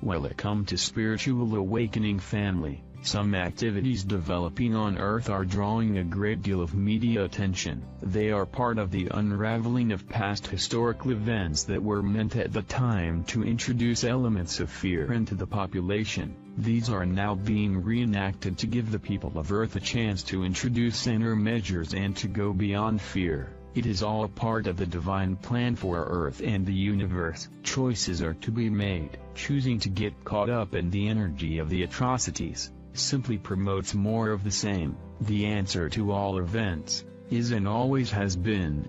Welcome to Spiritual Awakening family. Some activities developing on Earth are drawing a great deal of media attention. They are part of the unraveling of past historical events that were meant at the time to introduce elements of fear into the population. These are now being reenacted to give the people of Earth a chance to introduce inner measures and to go beyond fear. It is all a part of the divine plan for Earth and the universe. Choices are to be made. Choosing to get caught up in the energy of the atrocities simply promotes more of the same. The answer to all events is and always has been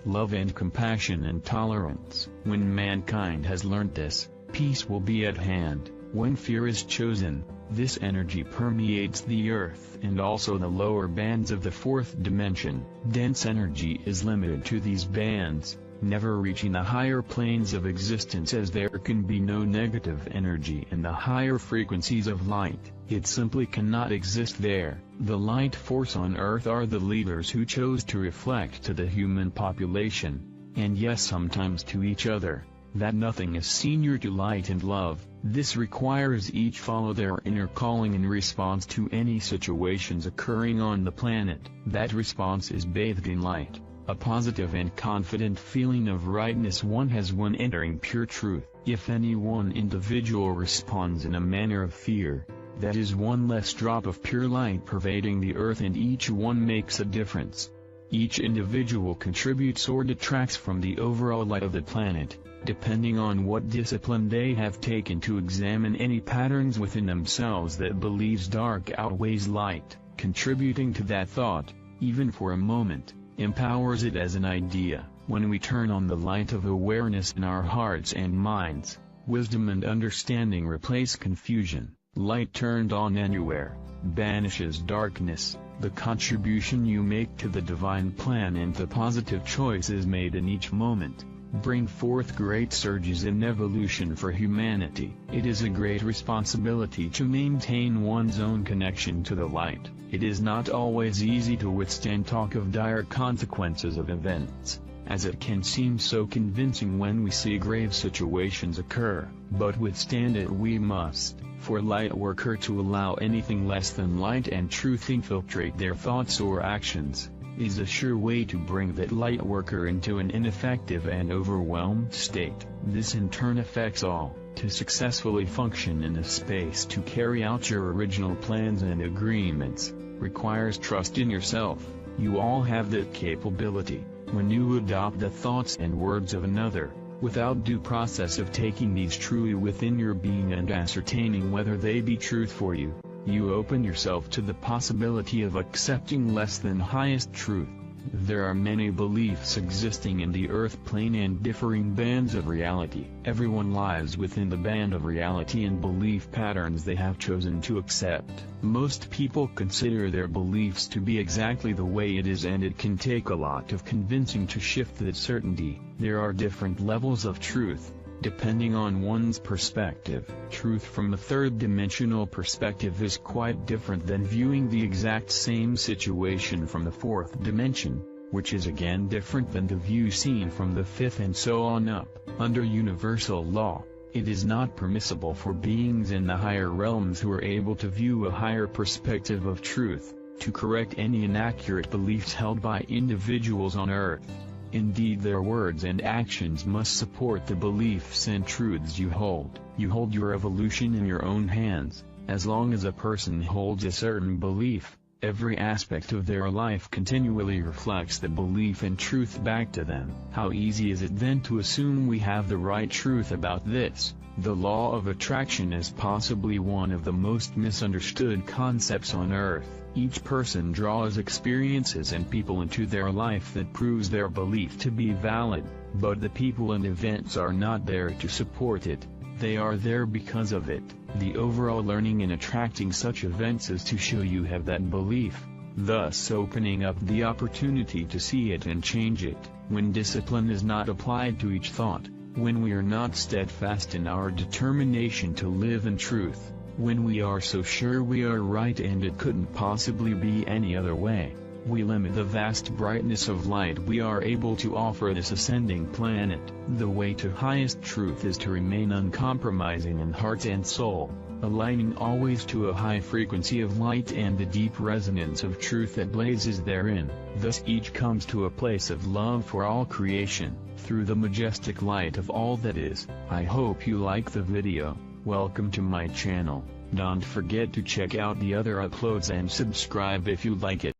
love and compassion and tolerance. When mankind has learnt this, peace will be at hand. When fear is chosen, this energy permeates the earth and also the lower bands of the fourth dimension. Dense energy is limited to these bands, never reaching the higher planes of existence, as there can be no negative energy in the higher frequencies of light. It simply cannot exist there. The light force on Earth are the leaders who chose to reflect to the human population, and yes, sometimes to each other, that nothing is senior to light and love. This requires each follow their inner calling in response to any situations occurring on the planet. That response is bathed in light, a positive and confident feeling of rightness one has when entering pure truth. If any one individual responds in a manner of fear, that is one less drop of pure light pervading the earth, and each one makes a difference. Each individual contributes or detracts from the overall light of the planet, depending on what discipline they have taken to examine any patterns within themselves that believes dark outweighs light. Contributing to that thought, even for a moment, empowers it as an idea. When we turn on the light of awareness in our hearts and minds, wisdom and understanding replace confusion. Light turned on anywhere banishes darkness. The contribution you make to the divine plan and the positive choices made in each moment bring forth great surges in evolution for humanity. It is a great responsibility to maintain one's own connection to the light. It is not always easy to withstand talk of dire consequences of events, as it can seem so convincing when we see grave situations occur, but withstand it we must. For light worker to allow anything less than light and truth infiltrate their thoughts or actions is a sure way to bring that light worker into an ineffective and overwhelmed state. This in turn affects all. To successfully function in a space to carry out your original plans and agreements requires trust in yourself. You all have that capability. When you adopt the thoughts and words of another, without due process of taking these truly within your being and ascertaining whether they be truth for you, you open yourself to the possibility of accepting less than highest truth. There are many beliefs existing in the earth plane and differing bands of reality. Everyone lies within the band of reality and belief patterns they have chosen to accept. Most people consider their beliefs to be exactly the way it is, and it can take a lot of convincing to shift that certainty. There are different levels of truth, depending on one's perspective. Truth from a third-dimensional perspective is quite different than viewing the exact same situation from the fourth dimension, which is again different than the view seen from the fifth and so on up. Under universal law, it is not permissible for beings in the higher realms who are able to view a higher perspective of truth, to correct any inaccurate beliefs held by individuals on Earth. Indeed, their words and actions must support the beliefs and truths you hold. You hold your evolution in your own hands. As long as a person holds a certain belief, every aspect of their life continually reflects the belief and truth back to them. How easy is it then to assume we have the right truth about this? The law of attraction is possibly one of the most misunderstood concepts on Earth. Each person draws experiences and people into their life that proves their belief to be valid, but the people and events are not there to support it, they are there because of it. The overall learning in attracting such events is to show you have that belief, thus opening up the opportunity to see it and change it. When discipline is not applied to each thought, when we are not steadfast in our determination to live in truth, when we are so sure we are right and it couldn't possibly be any other way, we limit the vast brightness of light we are able to offer this ascending planet. The way to highest truth is to remain uncompromising in heart and soul, aligning always to a high frequency of light and the deep resonance of truth that blazes therein. Thus each comes to a place of love for all creation, through the majestic light of all that is. I hope you like the video. Welcome to my channel. Don't forget to check out the other uploads and subscribe if you like it.